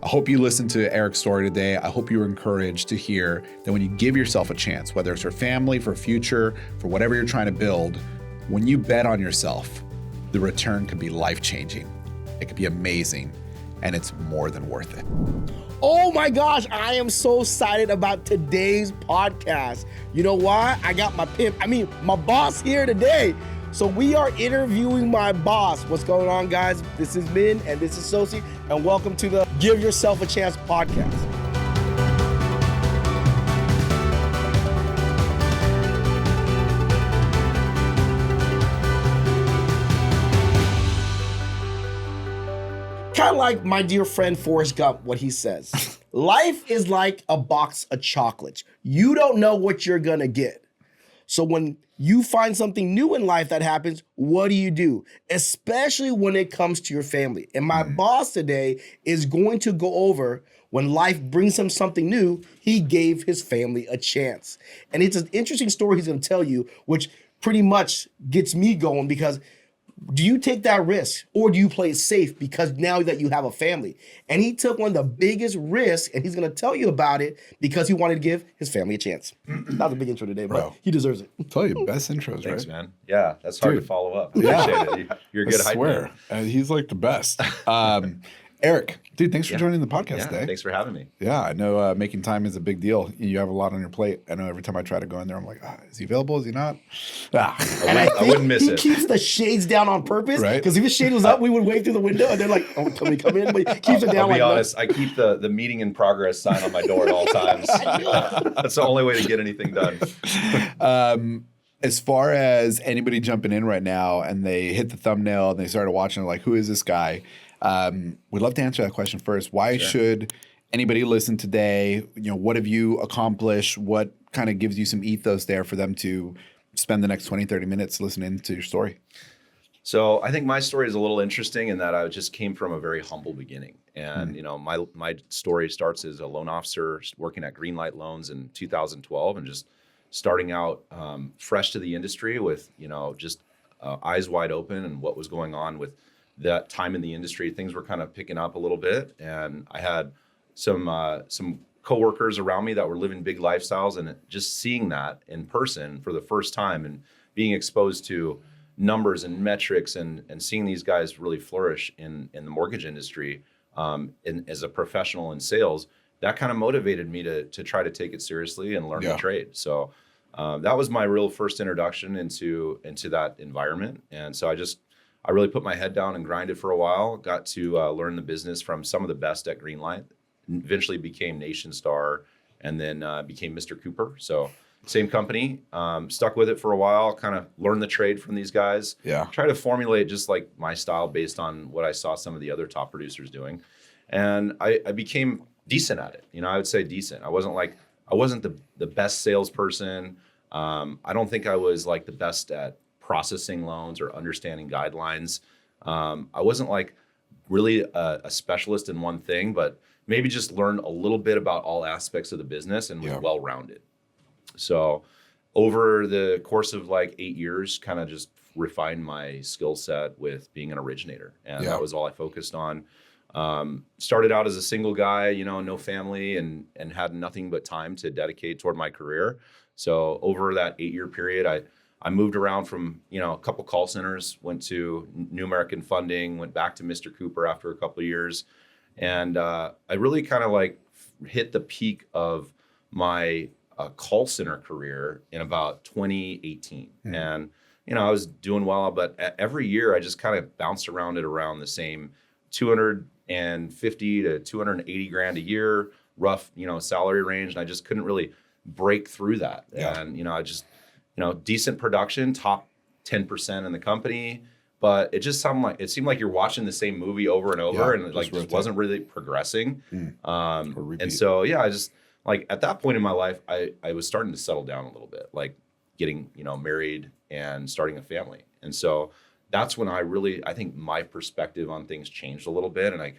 I hope you listened to Eric's story today. I hope you were encouraged to hear that when you give yourself a chance, whether it's for family, for future, for whatever you're trying to build, when you bet on yourself, the return could be life-changing. It could be amazing, and it's more than worth it. Oh my gosh, I am so excited about today's podcast. You know why? I got my boss here today. So we are interviewing my boss. What's going on, guys? This is Min and this is Sosi, and welcome to the Give Yourself a Chance podcast. Kind of like my dear friend Forrest Gump, what he says. Life is like a box of chocolates. You don't know what you're gonna get. So when you find something new in life that happens, what do? Especially when it comes to your family. And my boss today is going to go over when life brings him something new, he gave his family a chance. And it's an interesting story he's gonna tell you, which pretty much gets me going, because do you take that risk or do you play it safe because now that you have a family? And he took one of the biggest risks, and he's going to tell you about it because he wanted to give his family a chance. Not the big intro today, but he deserves it. I tell you, best intros, Thanks, right? man. Yeah, that's hard to follow up. Appreciate it. You're a good hype man. He's like the best. Eric, dude, thanks for joining the podcast today. Thanks for having me. Yeah, I know making time is a big deal. You have a lot on your plate. I know every time I try to go in there, I'm like, is he available? Is he not? I wouldn't miss it. He keeps the shades down on purpose, right? Because if his shade was up, we would wave through the window, and they're like, "Oh, can we come in?" But he keeps it down. I'll be honest. I keep the meeting in progress sign on my door at all times. That's the only way to get anything done. As far as anybody jumping in right now and they hit the thumbnail and they started watching, like, who is this guy? We'd love to answer that question first. Why should anybody listen today? You know, what have you accomplished? What kind of gives you some ethos there for them to spend the next 20, 30 minutes listening to your story? So I think my story is a little interesting in that I just came from a very humble beginning. And, you know, my story starts as a loan officer working at Greenlight Loans in 2012 and just starting out fresh to the industry with, you know, just eyes wide open and what was going on with that time in the industry. Things were kind of picking up a little bit, and I had some coworkers around me that were living big lifestyles, and just seeing that in person for the first time and being exposed to numbers and metrics and seeing these guys really flourish in the mortgage industry as a professional in sales, that kind of motivated me to try to take it seriously and learn the trade. So that was my real first introduction into that environment. And so I really put my head down and grinded for a while, got to learn the business from some of the best at Greenlight, eventually became Nation Star, and then became Mr. Cooper. So same company, stuck with it for a while, kind of learned the trade from these guys. Yeah. Try to formulate just like my style based on what I saw some of the other top producers doing. And I became decent at it. You know, I would say decent. I wasn't the best salesperson. I don't think I was like the best at processing loans or understanding guidelines. I wasn't like really a specialist in one thing, but maybe just learned a little bit about all aspects of the business and was well-rounded. So over the course of like 8 years, kind of just refined my skill set with being an originator. And that was all I focused on. Started out as a single guy, you know, no family, and had nothing but time to dedicate toward my career. So over that 8-year period, I moved around from, you know, a couple call centers, went to New American Funding, went back to Mr. Cooper after a couple of years. And I really kind of like hit the peak of my call center career in about 2018. And, you know, I was doing well, but every year I just kind of bounced around the same 250 to 280 grand a year, rough, you know, salary range. And I just couldn't really break through that. And, you know, decent production, top 10% in the company, but it seemed like you're watching the same movie over and over, and like just wasn't really progressing. And so, I just like at that point in my life, I was starting to settle down a little bit, like getting, you know, married and starting a family. And so that's when I think my perspective on things changed a little bit. And I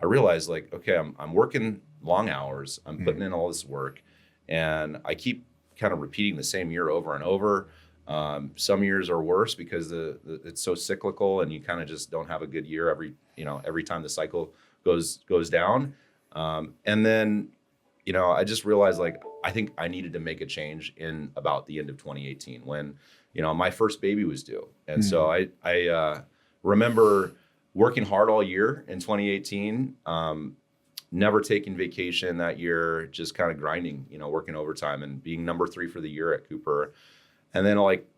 realized like, okay, I'm working long hours, I'm putting in all this work, and I keep kind of repeating the same year over and over. Some years are worse because it's so cyclical, and you kind of just don't have a good year every time the cycle goes down. And then, I just realized like, I think I needed to make a change in about the end of 2018 when, my first baby was due. And so I remember working hard all year in 2018, never taking vacation that year, just kind of grinding, working overtime and being number 3 for the year at Cooper. And then like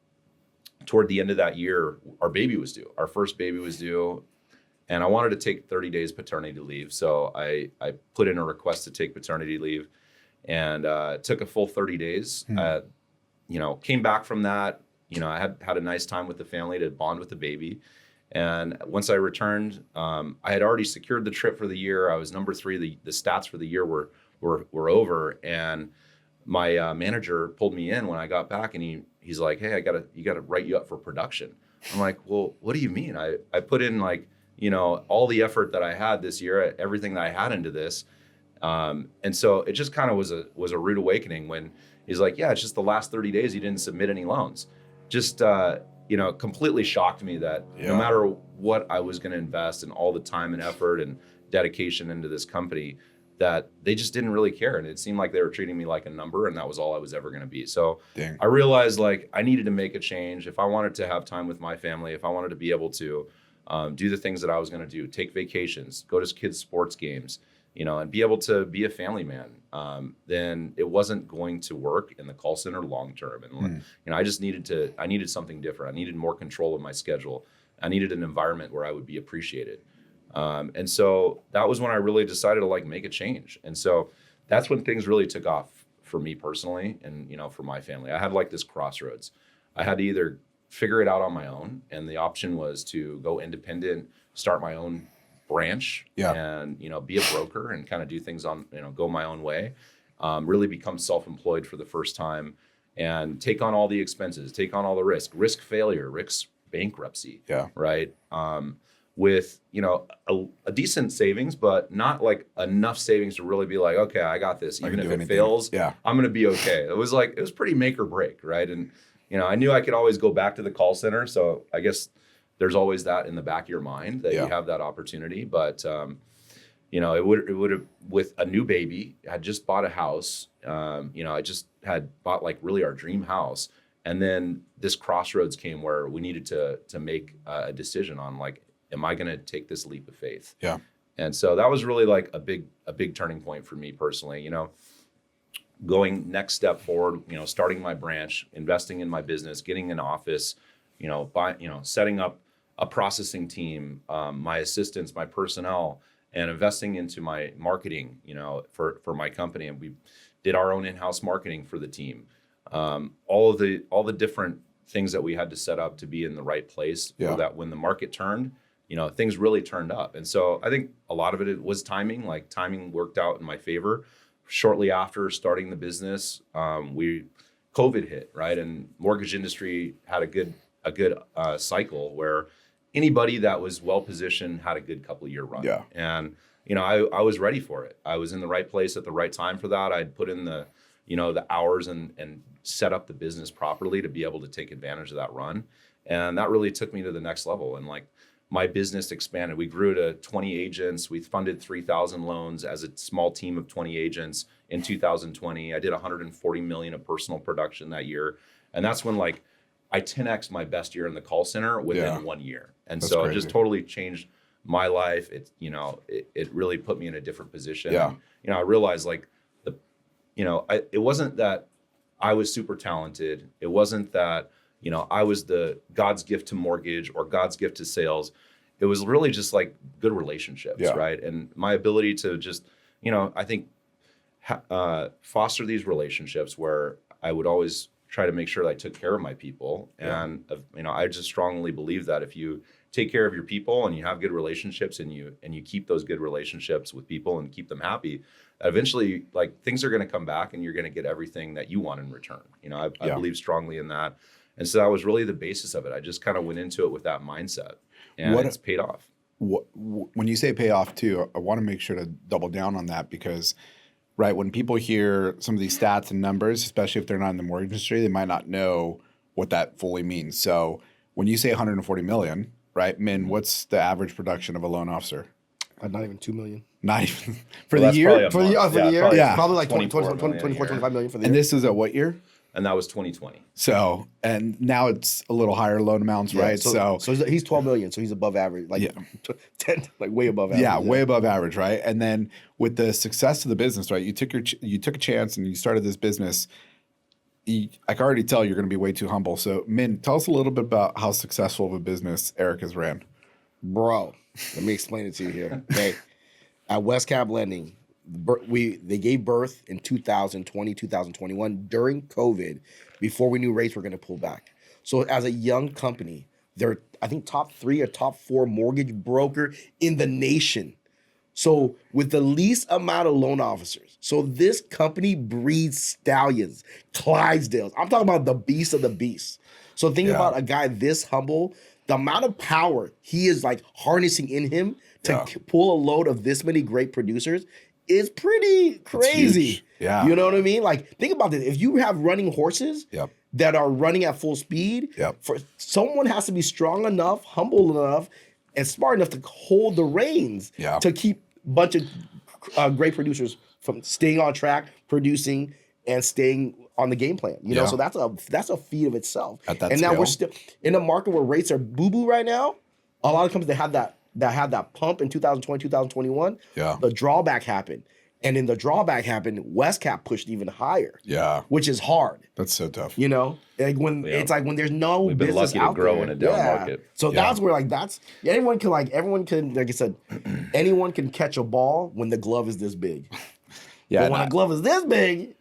toward the end of that year, our baby was due. Our first baby was due. And I wanted to take 30 days paternity leave. So I put in a request to take paternity leave and took a full 30 days. Came back from that. I had a nice time with the family to bond with the baby. And once I returned, I had already secured the trip for the year. I was number 3. The stats for the year were over. And my manager pulled me in when I got back, and he's like, "Hey, you gotta write you up for production." I'm like, "Well, what do you mean? I put in like, all the effort that I had this year, everything that I had into this." And so it just kind of was a rude awakening when he's like, "Yeah, it's just the last 30 days you didn't submit any loans." Just, completely shocked me that no matter what I was going to invest and all the time and effort and dedication into this company, that they just didn't really care. And it seemed like they were treating me like a number, and that was all I was ever going to be. So I realized like I needed to make a change. If I wanted to have time with my family, if I wanted to be able to do the things that I was going to do, take vacations, go to kids' sports games, and be able to be a family man, then it wasn't going to work in the call center long term. And I just I needed something different. I needed more control of my schedule. I needed an environment where I would be appreciated. And so that was when I really decided to like make a change. And so that's when things really took off for me personally and, for my family. I had like this crossroads. I had to either figure it out on my own, and the option was to go independent, start my own branch and, be a broker and kind of do things on, go my own way, really become self-employed for the first time and take on all the expenses, take on all the risk failure, risk bankruptcy. Right. With, a decent savings, but not like enough savings to really be like, okay, I got this. Even if it fails, I'm going to be okay. It was pretty make or break. Right. And, I knew I could always go back to the call center. So I guess there's always that in the back of your mind that you have that opportunity. But, it would have, with a new baby, I had just bought a house. I just had bought like really our dream house. And then this crossroads came where we needed to make a decision on like, am I going to take this leap of faith? Yeah. And so that was really like a big turning point for me personally, going next step forward, starting my branch, investing in my business, getting an office, setting up a processing team, my assistants, my personnel, and investing into my marketing, for my company. And we did our own in-house marketing for the team. All the different things that we had to set up to be in the right place so that when the market turned, things really turned up. And so I think a lot of it was timing. Like timing worked out in my favor. Shortly after starting the business, COVID hit, right? And mortgage industry had a good cycle where anybody that was well positioned had a good couple of year run. Yeah. And I was ready for it. I was in the right place at the right time for that. I'd put in the hours and set up the business properly to be able to take advantage of that run. And that really took me to the next level. And like my business expanded. We grew to 20 agents. We funded 3,000 loans as a small team of 20 agents in 2020. I did 140 million of personal production that year. And that's when like I 10x'd my best year in the call center within 1 year. And that's so crazy. It just totally changed my life. It, it really put me in a different position. Yeah. And, I realized like it wasn't that I was super talented. It wasn't that, I was the God's gift to mortgage or God's gift to sales. It was really just like good relationships, right? And my ability to just, I think foster these relationships where I would always try to make sure that I took care of my people. And, I just strongly believe that if you take care of your people and you have good relationships and you keep those good relationships with people and keep them happy, eventually like things are going to come back and you're going to get everything that you want in return. I believe strongly in that. And so that was really the basis of it. I just kind of went into it with that mindset, and it's paid off. When you say pay off too, I want to make sure to double down on that because, right, when people hear some of these stats and numbers, especially if they're not in the mortgage industry, they might not know what that fully means. So when you say 140 million, right, Min, what's the average production of a loan officer? Not even 2 million. Not even for Well, the that's probably year. a For the, month. for the year? probably Yeah. Probably like 24 24, million a year. 25 million for the year. And this is at what year? And that was 2020. So, and now it's a little higher loan amounts, Yeah, right? So he's 12 million, so he's above average. Like 10, like way above average. yeah, way above average, right? And then with the success of the business, right? You took a chance and you started this business. I can already tell you're going to be way too humble. So, Min, tell us a little bit about how successful of a business Eric has ran. Bro, let me explain it to you here. Okay. At Westcap Lending, they gave birth in 2020, 2021 during COVID, before we knew rates were going to pull back. So as a young company, they're, I think, top 3 or top 4 mortgage broker in the nation. So with the least amount of loan officers. So this company breeds stallions, Clydesdales. I'm talking about the beast of the beast. So think about a guy this humble, the amount of power he is like harnessing in him to pull a load of this many great producers is pretty crazy. Yeah. You know what I mean? Like, think about this. If you have running horses that are running at full speed, for someone has to be strong enough, humble enough, and smart enough to hold the reins to keep a bunch of great producers from staying on track, producing, and staying on the game plan. You know, so that's a feat of itself. At that and scale. now we're still in a market where rates are boo-boo right now. A lot of companies that had that pump in 2020, 2021, the drawback happened. And in the drawback happened, Westcap pushed even higher. Yeah. Which is hard. That's so tough. You know? Like when it's like when there's no We've been business lucky to out grow there. in a down market. So that's where everyone can like I said, anyone can catch a ball when the glove is this big. But when a glove is this big,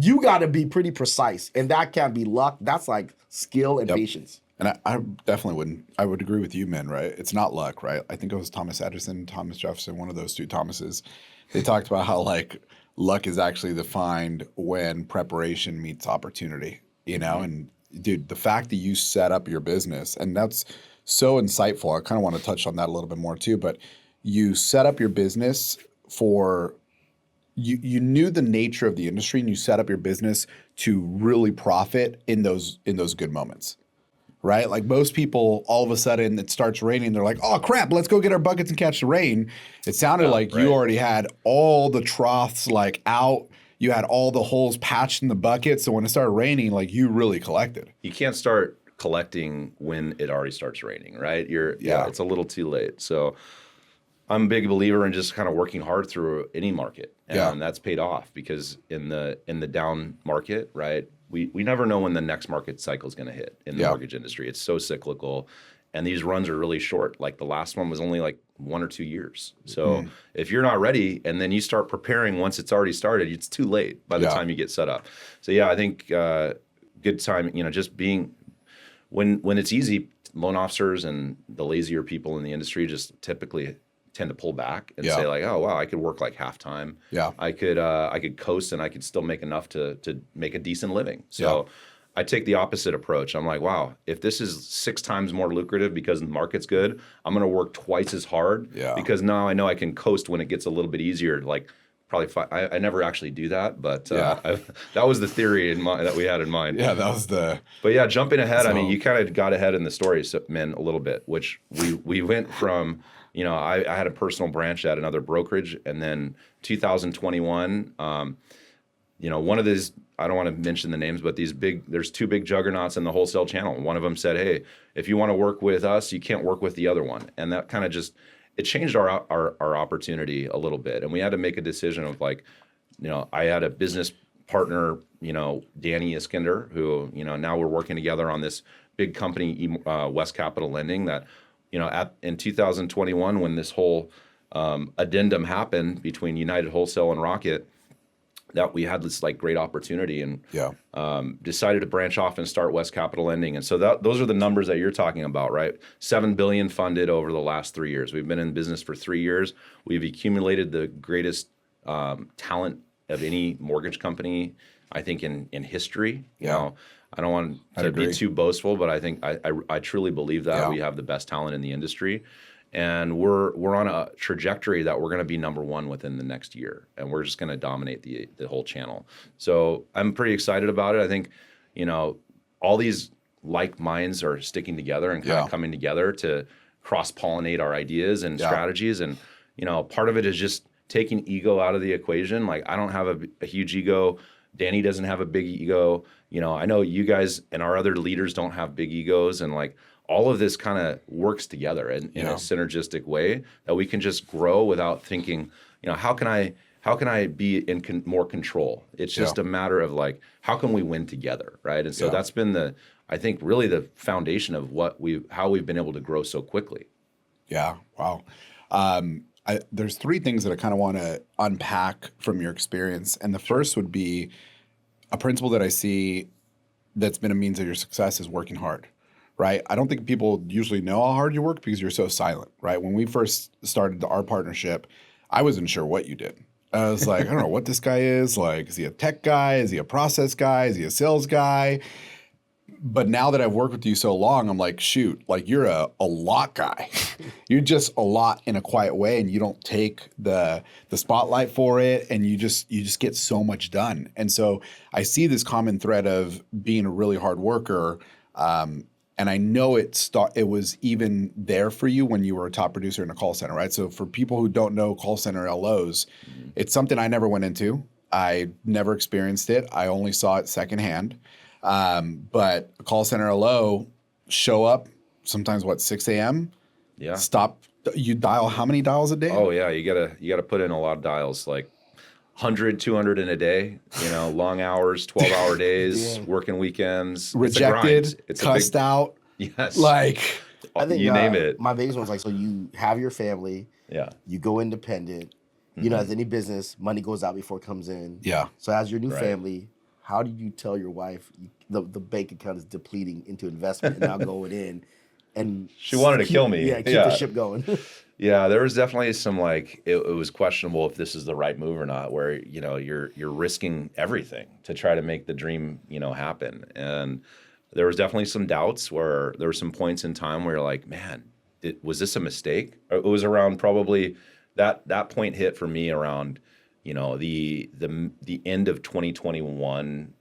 you got to be pretty precise, and that can't be luck. That's like skill and patience. And I definitely wouldn't. I would agree with you, Min, right? It's not luck, right? I think it was Thomas Edison, Thomas Jefferson, one of those two Thomases. They talked about how like luck is actually defined when preparation meets opportunity, you know? And dude, the fact that you set up your business, and that's so insightful. I kind of want to touch on that a little bit more too, but you set up your business for you knew the nature of the industry, and you set up your business to really profit in those good moments, right? Like most people, all of a sudden it starts raining. They're like, "Oh crap, let's go get our buckets and catch the rain." It sounded like you already had all the troughs like out. You had all the holes patched in the bucket. So when it started raining, like you really collected. You can't start collecting when it already starts raining, right? It's a little too late. So I'm a big believer in just kind of working hard through any market. And that's paid off because in the down market, right, we never know when the next market cycle is going to hit in the mortgage industry. It's so cyclical, and these runs are really short. Like the last one was only like 1 or 2 years. So if you're not ready and then you start preparing once it's already started, it's too late by the time you get set up. So I think good time, just being when it's easy, loan officers and the lazier people in the industry just typically tend to pull back and say like, oh wow, I could work like half time. I could coast and I could still make enough to make a decent living. So I take the opposite approach. I'm like, wow, if this is 6 times more lucrative because the market's good, I'm going to work twice as hard because now I know I can coast when it gets a little bit easier. Like probably I never actually do that, but that was the theory that we had in mind. Yeah, that was the. But yeah, jumping ahead. I mean, you kind of got ahead in the story, man, a little bit, which we went from. I had a personal branch at another brokerage, and then 2021, one of these, I don't want to mention the names, but there's 2 big juggernauts in the wholesale channel. One of them said, hey, if you want to work with us, you can't work with the other one. And that kind of it changed our opportunity a little bit. And we had to make a decision of like, I had a business partner, Danny Iskender, who, now we're working together on this big company, West Capital Lending, that, in 2021, when this whole addendum happened between United Wholesale and Rocket, that we had this like great opportunity and decided to branch off and start West Capital Lending. And so those are the numbers that you're talking about, right? $7 billion funded over the last 3 years. We've been in business for 3 years. We've accumulated the greatest talent of any mortgage company, I think, in history. You know, I don't want to be too boastful, but I think I truly believe that we have the best talent in the industry, and we're on a trajectory that we're going to be number 1 within the next year, and we're just going to dominate the whole channel. So I'm pretty excited about it. I think all these like minds are sticking together and kind of coming together to cross pollinate our ideas and strategies, and part of it is just taking ego out of the equation. Like, I don't have a huge ego. Danny doesn't have a big ego. I know you guys and our other leaders don't have big egos, and like all of this kind of works together in a synergistic way that we can just grow without thinking, how can I be in more control? It's just a matter of like, how can we win together, right? And so that's been I think really the foundation of how we've been able to grow so quickly. Yeah. Wow. There's three things that I kind of want to unpack from your experience. And the first would be a principle that I see that's been a means of your success is working hard, right? I don't think people usually know how hard you work because you're so silent, right? When we first started our partnership, I wasn't sure what you did. I was like, I don't know what this guy is. Like, is he a tech guy? Is he a process guy? Is he a sales guy? But now that I've worked with you so long, I'm like, shoot, like you're a lot guy. You're just a lot in a quiet way, and you don't take the spotlight for it, and you just get so much done. And so I see this common thread of being a really hard worker. And I know it was even there for you when you were a top producer in a call center, right? So for people who don't know call center LOs, it's something I never went into. I never experienced it. I only saw it secondhand. But a call center LO, show up sometimes 6 a.m. Yeah. Stop. You dial how many dials a day? Oh yeah, you gotta put in a lot of dials, like 100, 200 in a day. Long hours, 12-hour days, working weekends. Rejected, it's cussed out. Yes. Like I think you name it. My biggest one's like, so you have your family. Yeah. You go independent. As any business, money goes out before it comes in. Yeah. So as your new family, how do you tell your wife the bank account is depleting into investment and now going in? And she wanted to kill me. Yeah, keep the ship going. Yeah, there was definitely some it was questionable if this is the right move or not, where you're risking everything to try to make the dream happen. And there was definitely some doubts where there were some points in time where you're like, man, was this a mistake? It was around probably that point hit for me around the end of 2021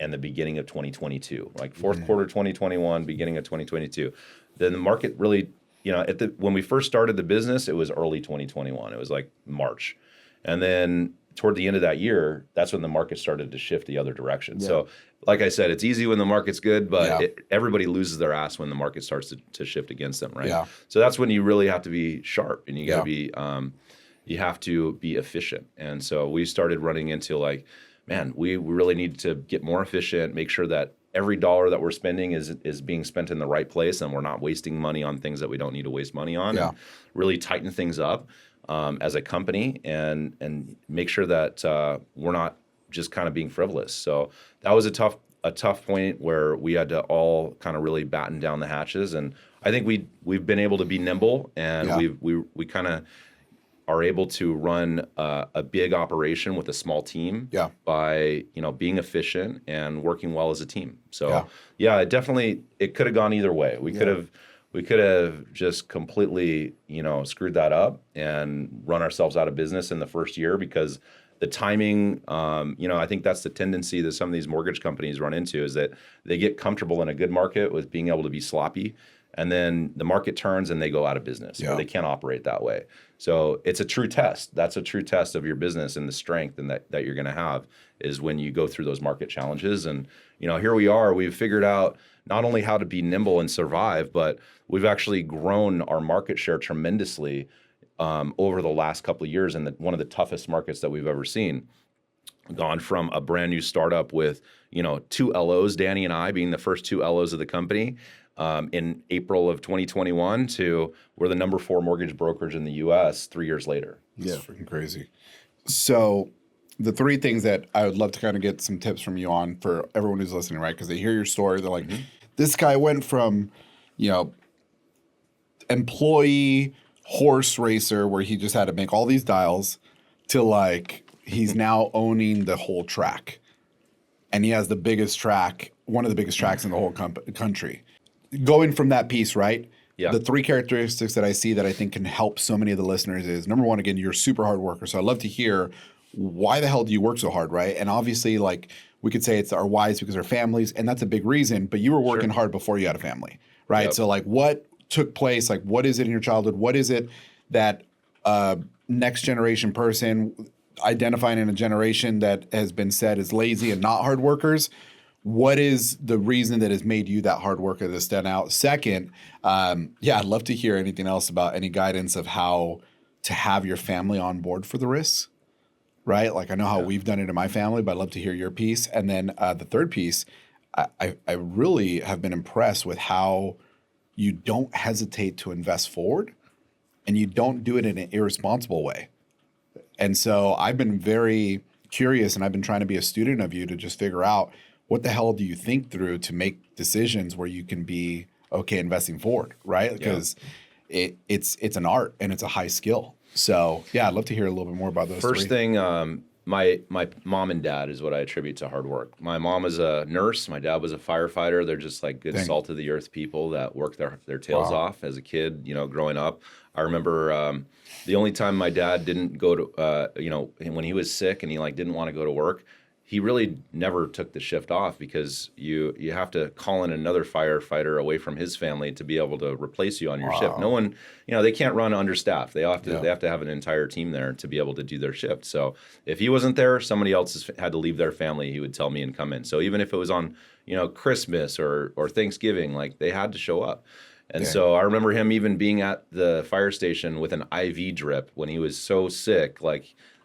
and the beginning of 2022, like fourth quarter 2021, beginning of 2022. Then the market really, when we first started the business, it was early 2021. It was like March. And then toward the end of that year, that's when the market started to shift the other direction. Yeah. So like I said, it's easy when the market's good, but everybody loses their ass when the market starts to shift against them, right? Yeah. So that's when you really have to be sharp, and you got to be, you have to be efficient. And so we started running into like, man, we really need to get more efficient, make sure that every dollar that we're spending is being spent in the right place, and we're not wasting money on things that we don't need to waste money on. And really tighten things up as a company, and make sure that we're not just kind of being frivolous. So that was a tough point where we had to all kind of really batten down the hatches. And I think we've been able to be nimble, and we kind of are able to run a big operation with a small team by being efficient and working well as a team. So it could have gone either way. We could have just completely screwed that up and run ourselves out of business in the first year, because the timing, I think that's the tendency that some of these mortgage companies run into, is that they get comfortable in a good market with being able to be sloppy, and then the market turns and they go out of business. Or they can't operate that way. So it's a true test. That's a true test of your business and the strength and that you're going to have, is when you go through those market challenges. And here we are. We've figured out not only how to be nimble and survive, but we've actually grown our market share tremendously over the last couple of years in one of the toughest markets that we've ever seen. Gone from a brand new startup with 2 LOs, Danny and I being the first 2 LOs of the company, in April of 2021, to we're the number 4 mortgage brokerage in the U.S. 3 years later. Yeah, freaking crazy. So the 3 things that I would love to kind of get some tips from you on for everyone who's listening, right? Because they hear your story, they're like, this guy went from, employee horse racer where he just had to make all these dials to like he's now owning the whole track, and he has the biggest track, one of the biggest tracks in the whole country. Going from that piece, right? Yeah. The 3 characteristics that I see that I think can help so many of the listeners is, number 1, again, you're a super hard worker. So I'd love to hear, why the hell do you work so hard, right? And obviously, like, we could say it's our wives because our families, and that's a big reason, but you were working hard before you had a family, right? Yep. So like, what took place? Like, what is it in your childhood? What is it that next generation person, identifying in a generation that has been said is lazy and not hard workers. What is the reason that has made you that hard worker to stand out? Second, I'd love to hear anything else about any guidance of how to have your family on board for the risks, right? Like I know how we've done it in my family, but I'd love to hear your piece. And then the third piece, I really have been impressed with how you don't hesitate to invest forward and you don't do it in an irresponsible way. And so I've been very curious and I've been trying to be a student of you to just figure out what the hell do you think through to make decisions where you can be okay investing forward, right? Because it's an art and it's a high skill. So I'd love to hear a little bit more about those. First thing, my mom and dad is what I attribute to hard work. My mom was a nurse. My dad was a firefighter. They're just like good salt of the earth people that work their tails off as a kid, growing up. I remember the only time my dad didn't go to, when he was sick and he didn't want to go to work, he really never took the shift off because you have to call in another firefighter away from his family to be able to replace you on your shift. No one, they can't run understaffed. They have to have an entire team there to be able to do their shift. So if he wasn't there, somebody else had to leave their family. He would tell me and come in. So even if it was on, Christmas or Thanksgiving, they had to show up. And so I remember him even being at the fire station with an IV drip when he was so sick,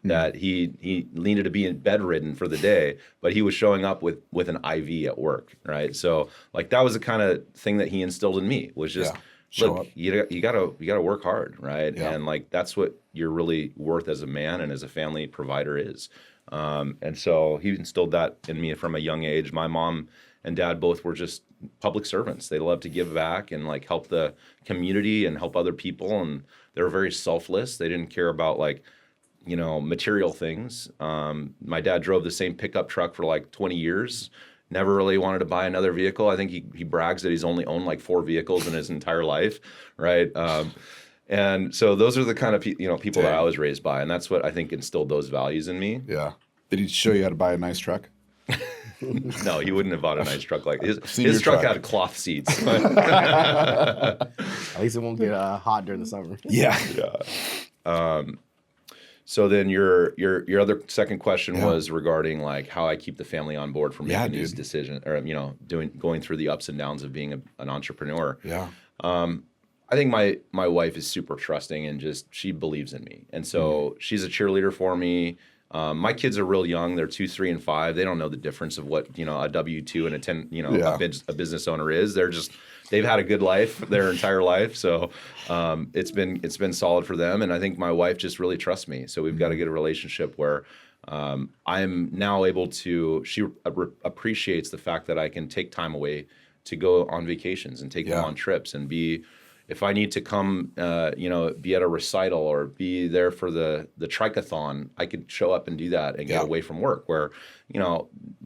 that he needed to be bedridden for the day, but he was showing up with an IV at work, right? So that was the kind of thing that he instilled in me was just look, you gotta work hard, right? Yeah. And that's what you're really worth as a man and as a family provider is. And so he instilled that in me from a young age. My mom and dad both were just public servants. They loved to give back and help the community and help other people. And they were very selfless. They didn't care about material things. My dad drove the same pickup truck for 20 years. Never really wanted to buy another vehicle. I think he brags that he's only owned 4 vehicles in his entire life, right? And so those are the kind of people that I was raised by, and that's what I think instilled those values in me. Yeah. Did he show you how to buy a nice truck? No, he wouldn't have bought a nice truck like his truck had cloth seats. At least it won't get hot during the summer. Yeah. So then your other second question was regarding how I keep the family on board for making these decisions, or going through the ups and downs of being an entrepreneur. Yeah. I think my wife is super trusting and just she believes in me, and so she's a cheerleader for me. My kids are real young; they're 2, 3, and 5. They don't know the difference of what a W-2 and a business owner is. They've had a good life their entire life, so it's been solid for them. And I think my wife just really trusts me. So we've got a good relationship where I'm now able to. She appreciates the fact that I can take time away to go on vacations and take them on trips and be. If I need to come, be at a recital or be there for the triathlon, I could show up and do that and get away from work. Where,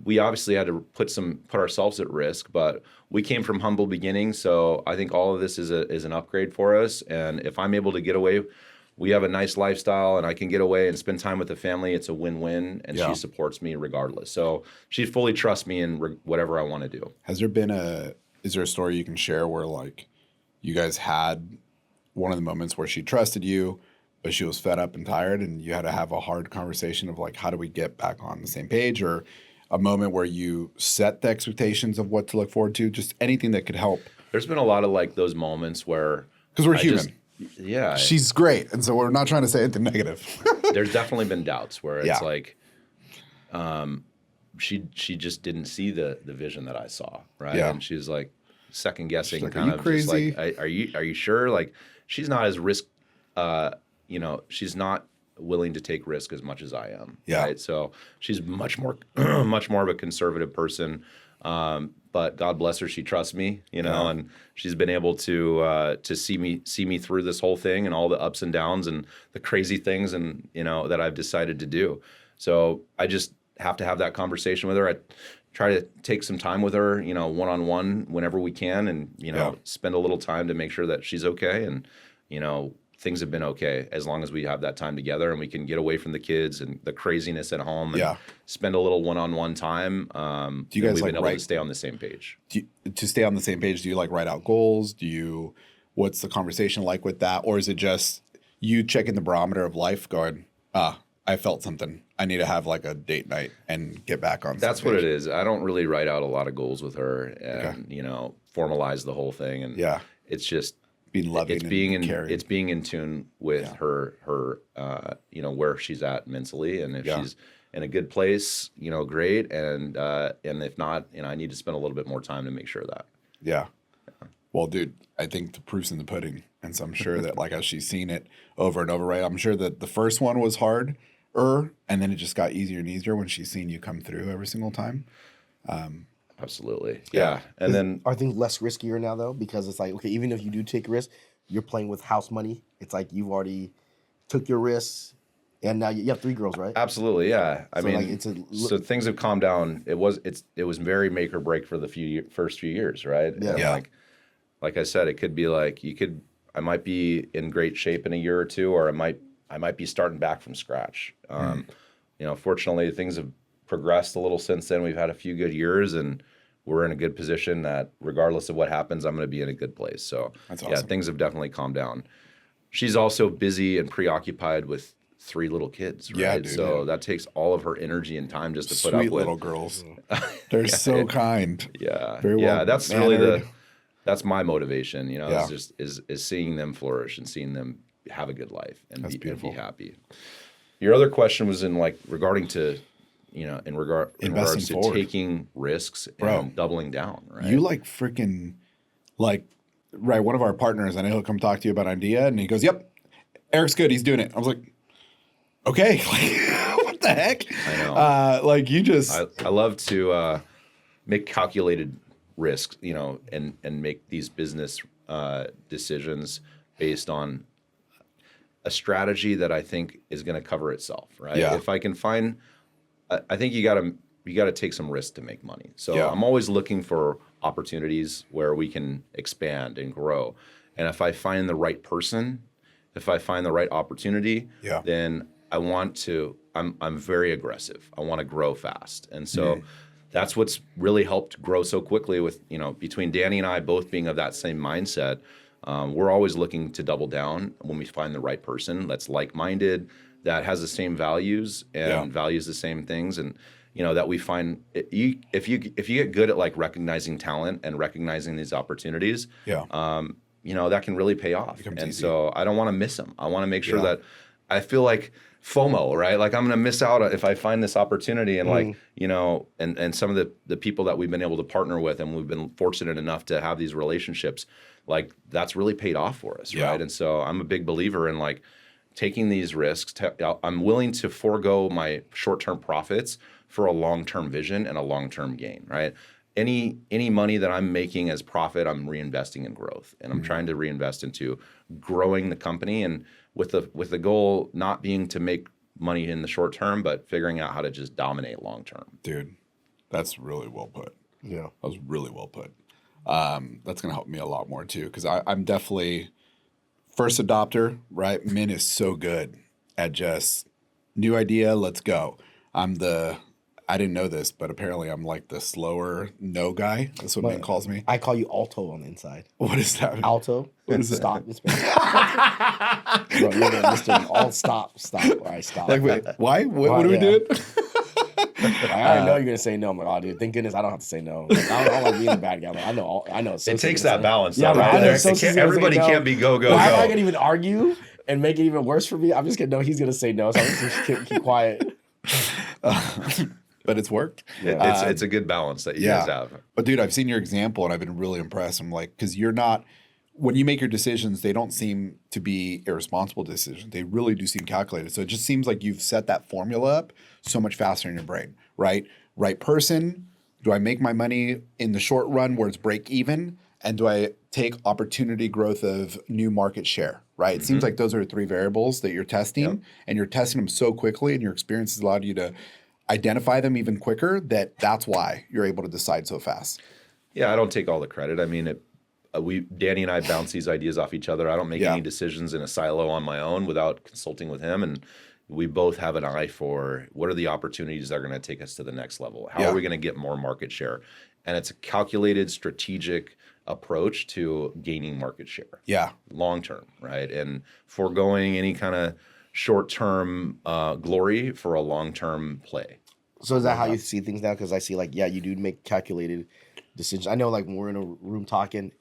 we obviously had to put ourselves at risk, but we came from humble beginnings. So I think all of this is an upgrade for us. And if I'm able to get away, we have a nice lifestyle, and I can get away and spend time with the family. It's a win-win, and she supports me regardless. So she fully trusts me in whatever I want to do. Is there a story you can share where you guys had one of the moments where she trusted you, but she was fed up and tired, and you had to have a hard conversation of how do we get back on the same page, or a moment where you set the expectations of what to look forward to, just anything that could help? There's been a lot of those moments where because we're human. She's great, and so we're not trying to say anything negative. There's definitely been doubts where it's she just didn't see the vision that I saw, right? Yeah. And she's second guessing, like, kind are you of crazy? just are you sure? She's not as risk, she's not willing to take risk as much as I am. Yeah. Right. So she's much more of a conservative person. But God bless her, she trusts me, and she's been able to see me through this whole thing and all the ups and downs and the crazy things and that I've decided to do. So I just have to have that conversation with her. I try to take some time with her, one-on-one whenever we can, and spend a little time to make sure that she's okay, and things have been okay as long as we have that time together and we can get away from the kids and the craziness at home and spend a little one-on-one time. Do you guys we've been able to stay on the same page? To stay on the same page, do you what's the conversation like with that? Or is it just you checking the barometer of life going, I felt something. I need to have like a date night and get back on That's something. what it is. I don't really write out a lot of goals with her and, formalize the whole thing. And it's just being loving and caring. It's being in tune with her where she's at mentally. And if she's in a good place, great. And if not, I need to spend a little bit more time to make sure of that. Yeah. Well, dude, I think the proof's in the pudding. And so I'm sure that like as she's seen it over and over, right? I'm sure that the first one was hard, and then it just got easier and easier when she's seen you come through every single time. Absolutely. Yeah. And then are things less riskier now though? Because it's like, okay, even if you do take risks, you're playing with house money. It's like you've already took your risks and now you have 3 girls, right? Absolutely. Yeah. I mean, like so things have calmed down. It was very make or break for the first few years. Right. Yeah. And like I said, it could be like, I might be in great shape in a year or two, or I might be starting back from scratch. Fortunately, things have progressed a little since then. We've had a few good years, and we're in a good position that regardless of what happens, I'm going to be in a good place. So, that's awesome. Things have definitely calmed down. She's also busy and preoccupied with 3 little kids, right? Yeah, dude, so that takes all of her energy and time just to put up with. Sweet little girls. They're so kind. Yeah. Very well Yeah, that's mannered. really that's my motivation, is seeing them flourish and seeing them have a good life and be happy. Your other question was in regarding to, in regards to forward. taking risks and doubling down, right? You freaking right. One of our partners, I know he'll come talk to you about an idea, and he goes, "Yep, Eric's good. He's doing it." I was like, "Okay, what the heck?" I know. You just. I love to make calculated risks, and make these business decisions based on a strategy that I think is going to cover itself, right? Yeah. If I can find, I think you got to take some risk to make money. So I'm always looking for opportunities where we can expand and grow. And if I find the right person, if I find the right opportunity, then I'm very aggressive. I want to grow fast. And so that's what's really helped grow so quickly with, between Danny and I both being of that same mindset. We're always looking to double down when we find the right person that's like-minded, that has the same values and values the same things. And, that we find if you get good at recognizing talent and recognizing these opportunities, that can really pay off. And easy. so I don't want to miss them. I want to make sure that I feel like FOMO, right? Like I'm going to miss out if I find this opportunity and and some of the people that we've been able to partner with and we've been fortunate enough to have these relationships, that's really paid off for us, right? And so I'm a big believer in taking these risks. I'm willing to forego my short-term profits for a long-term vision and a long-term gain, right? Any money that I'm making as profit, I'm reinvesting in growth, and I'm trying to reinvest into growing the company, and with the goal not being to make money in the short term, but figuring out how to just dominate long term. Dude, that's really well put. Yeah, that was really well put. That's gonna help me a lot more too, because I'm definitely first adopter, right? Min is so good at just new idea, let's go. I didn't know this, but apparently I'm the slower no guy. That's what Min calls me. I call you Alto on the inside. What is that? Alto? What is that? Stop. Bro, you're Mr. All stop. All right, stop. Wait, why? What are we doing? I already know you're gonna say no. I'm like, oh, dude, thank goodness I don't have to say no. I don't like being a bad guy. I know. It takes that balance. Yeah, right? I know. Everybody can't be go. Why am I gonna even argue and make it even worse for me? I'm just gonna know he's gonna say no, so I'm just gonna keep quiet. But it's worked. Yeah, it's a good balance that you guys have. But dude, I've seen your example and I've been really impressed. I'm because you're not, when you make your decisions, they don't seem to be irresponsible decisions. They really do seem calculated. So it just seems like you've set that formula up so much faster in your brain, right? Right person. Do I make my money in the short run where it's break even? And do I take opportunity growth of new market share, right? It seems like those are 3 variables that you're testing, and you're testing them so quickly, and your experience has allowed you to identify them even quicker. That's why you're able to decide so fast. Yeah, I don't take all the credit. I mean, Danny and I bounce these ideas off each other. I don't make any decisions in a silo on my own without consulting with him. And we both have an eye for what are the opportunities that are going to take us to the next level? How are we going to get more market share? And it's a calculated, strategic approach to gaining market share. Yeah. Long term, right? And foregoing any kind of short term glory for a long term play. So is that how you see things now? Because I see like, yeah, you do make calculated decisions. I know like when we're in a room talking,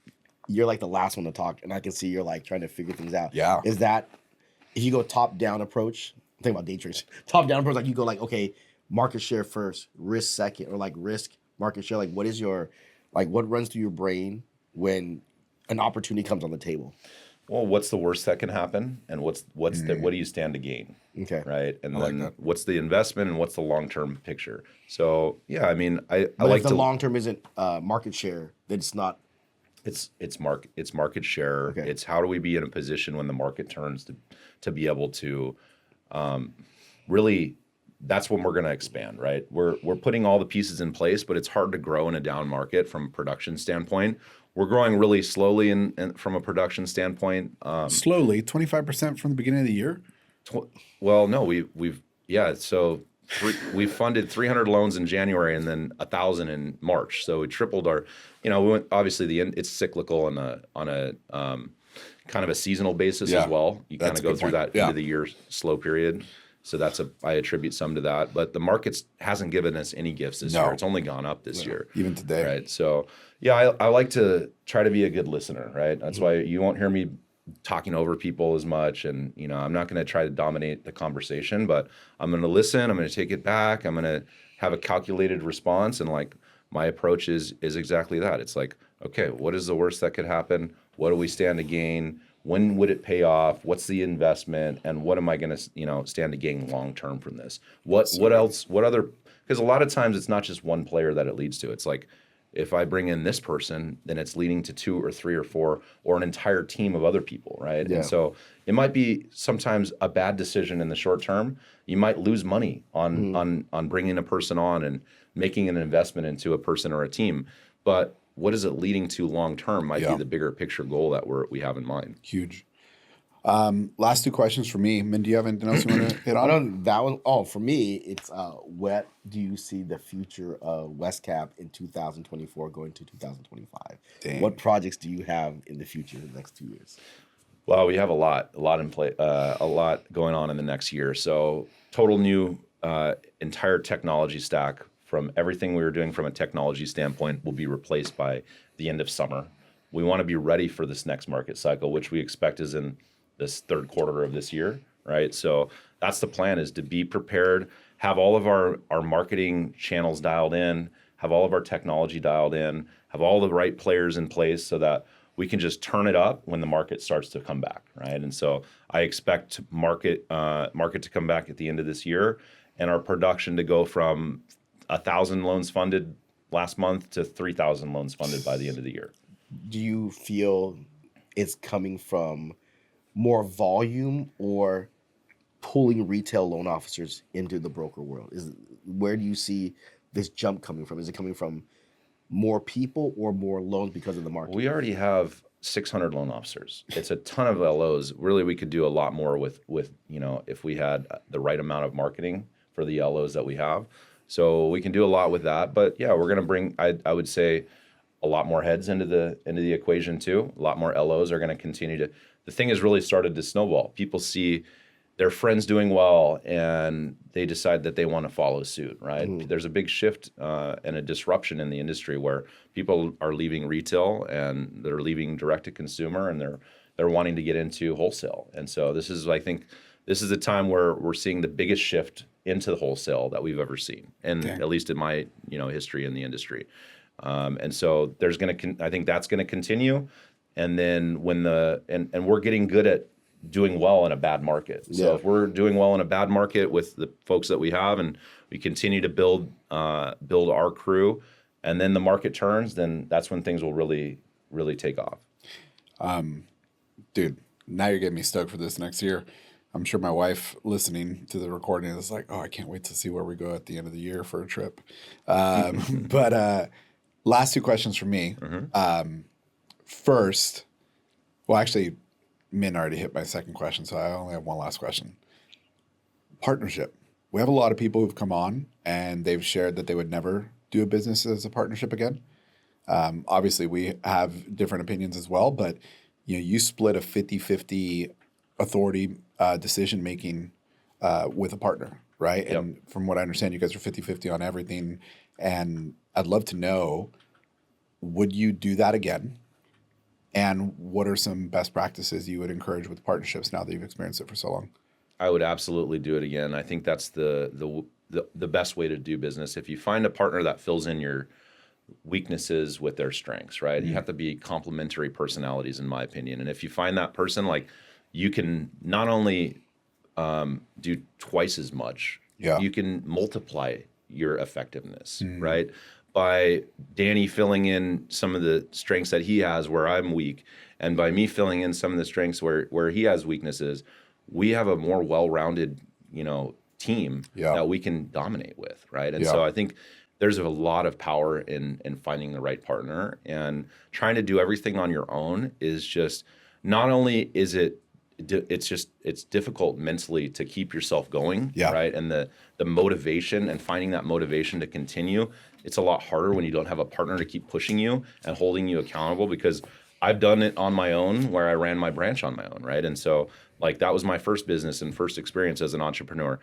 you're like the last one to talk, and I can see you're like trying to figure things out. Yeah. Is that if you go top down approach? I'm thinking about day trades. Top down approach, like you go like, okay, market share first, risk second, or like risk market share. Like, what is your what runs through your brain when an opportunity comes on the table? Well, what's the worst that can happen, and what do you stand to gain? Okay. Right, and I like then that. what's the investment, and what's the long term picture? So yeah, I mean, I But like if the to long term isn't market share, then it's not. it's market share. Okay. It's how do we be in a position when the market turns to be able to really. That's when we're going to expand, right? We're putting all the pieces in place, but it's hard to grow in a down market from a production standpoint. We're growing really slowly from a production standpoint. Slowly, 25% from the beginning of the year. Well, no, we've yeah. So we funded 300 loans in January and then 1,000 in March. So we tripled our. We went obviously it's cyclical on a kind of a seasonal basis Yeah, as well. You kind that's of a go good through point. that end of the year slow period. So I attribute some to that. But the markets hasn't given us any gifts this year. It's only gone up this year. Even today. Right. So yeah, I like to try to be a good listener, right? That's why you won't hear me talking over people as much. And, I'm not going to try to dominate the conversation, but I'm going to listen. I'm going to take it back. I'm going to have a calculated response. And like my approach is exactly that. It's like, okay, what is the worst that could happen? What do we stand to gain? When would it pay off? What's the investment? And what am I going to, stand to gain long term from this? What else? What other? Because a lot of times it's not just one player that it leads to. It's like if I bring in this person, then it's leading to 2 or 3 or 4 or an entire team of other people, right? Yeah. And so it might be sometimes a bad decision in the short term. You might lose money on bringing a person on and making an investment into a person or a team, but what is it leading to long term might be the bigger picture goal that we have in mind. Huge. Last two questions for me. Min, do you have anything else you want to hit on? I don't that one. Oh, for me, it's what do you see the future of Westcap in 2024 going to 2025? Dang. What projects do you have in the future in the next 2 years? Well, we have a lot in play, a lot going on in the next year. So total new entire technology stack from everything we were doing from a technology standpoint will be replaced by the end of summer. We want to be ready for this next market cycle, which we expect is in this third quarter of this year, right? So that's the plan, is to be prepared, have all of our marketing channels dialed in, have all of our technology dialed in, have all the right players in place so that we can just turn it up when the market starts to come back, right? And so I expect market to come back at the end of this year, and our production to go from 1,000 loans funded last month to 3,000 loans funded by the end of the year. Do you feel it's coming from more volume or pulling retail loan officers into the broker world? Where do you see this jump coming from? Is it coming from more people or more loans because of the market? We already have 600 loan officers. It's a ton of LOs. Really, we could do a lot more with if we had the right amount of marketing for the LOs that we have. So we can do a lot with that. But yeah, we're going to bring, I would say, a lot more heads into the equation too. A lot more LOs are going to continue to. The thing has really started to snowball. People see their friends doing well, and they decide that they want to follow suit. Right? There's a big shift and a disruption in the industry where people are leaving retail and they're leaving direct to consumer, and they're wanting to get into wholesale. And so I think this is a time where we're seeing the biggest shift into the wholesale that we've ever seen, and at least in my history in the industry. And so I think that's going to continue. And then and we're getting good at doing well in a bad market. So if we're doing well in a bad market with the folks that we have, and we continue to build our crew, and then the market turns, then that's when things will really, really take off. Dude, now you're getting me stoked for this next year. I'm sure my wife listening to the recording is like, oh, I can't wait to see where we go at the end of the year for a trip. But last two questions for me. First, well, actually, Min already hit my second question, so I only have one last question. Partnership. We have a lot of people who've come on and they've shared that they would never do a business as a partnership again. Obviously, we have different opinions as well, but you split a 50-50 authority decision making with a partner, right? Yep. And from what I understand, you guys are 50-50 on everything. And I'd love to know, would you do that again? And what are some best practices you would encourage with partnerships now that you've experienced it for so long? I would absolutely do it again. I think that's the best way to do business. If you find a partner that fills in your weaknesses with their strengths, right? You have to be complementary personalities, in my opinion. And if you find that person, like, you can not only do twice as much, you can multiply your effectiveness, right? By Danny filling in some of the strengths that he has where I'm weak, and by me filling in some of the strengths where he has weaknesses, we have a more well-rounded, team that we can dominate with, right? And so I think there's a lot of power in finding the right partner, and trying to do everything on your own is just, not only is it's difficult mentally to keep yourself going, right? And the motivation and finding that motivation to continue, it's a lot harder when you don't have a partner to keep pushing you and holding you accountable, because I've done it on my own where I ran my branch on my own, right? And so, like, that was my first business and first experience as an entrepreneur.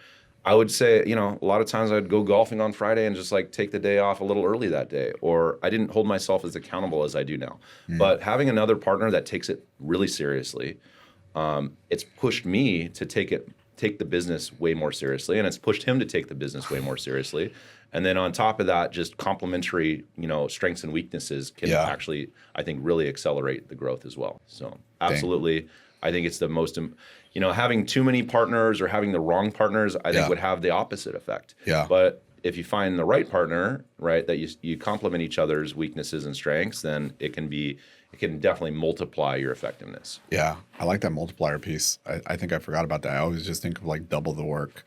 I would say, a lot of times I'd go golfing on Friday and just like take the day off a little early that day, or I didn't hold myself as accountable as I do now. But having another partner that takes it really seriously, it's pushed me to take the business way more seriously, and it's pushed him to take the business way more seriously. And then on top of that, just complementary, strengths and weaknesses can actually, I think, really accelerate the growth as well. So absolutely, I think it's the most, having too many partners or having the wrong partners, I think would have the opposite effect. But if you find the right partner, right, that you complement each other's weaknesses and strengths, then it can definitely multiply your effectiveness. Yeah, I like that multiplier piece. I think I forgot about that. I always just think of like double the work.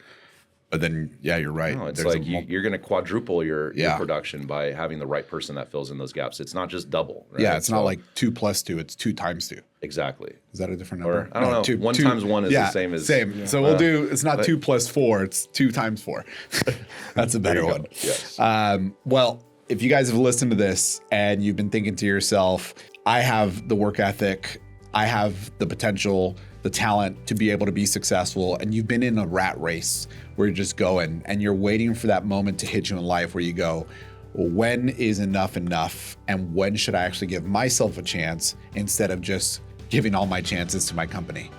But then, you're right. No, it's like you're going to quadruple your production by having the right person that fills in those gaps. It's not just double. Right? Yeah, it's not like 2 + 2. It's 2 × 2. Exactly. Is that a different number? Or, I don't know. 1 × 1 is the same as... Same. Yeah. So we'll do, it's not 2 + 4. It's 2 × 4. That's a better one. Yes. Well, if you guys have listened to this and you've been thinking to yourself, I have the work ethic, I have the potential, the talent to be able to be successful, and you've been in a rat race where you're just going and you're waiting for that moment to hit you in life where you go, well, when is enough, and when should I actually give myself a chance instead of just giving all my chances to my company?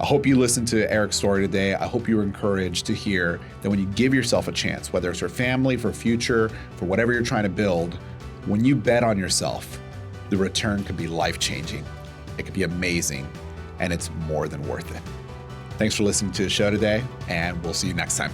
I hope you listened to Eric's story today. I hope you were encouraged to hear that when you give yourself a chance, whether it's for family, for future, for whatever you're trying to build, when you bet on yourself, the return could be life-changing. It could be amazing, and it's more than worth it. Thanks for listening to the show today, and we'll see you next time.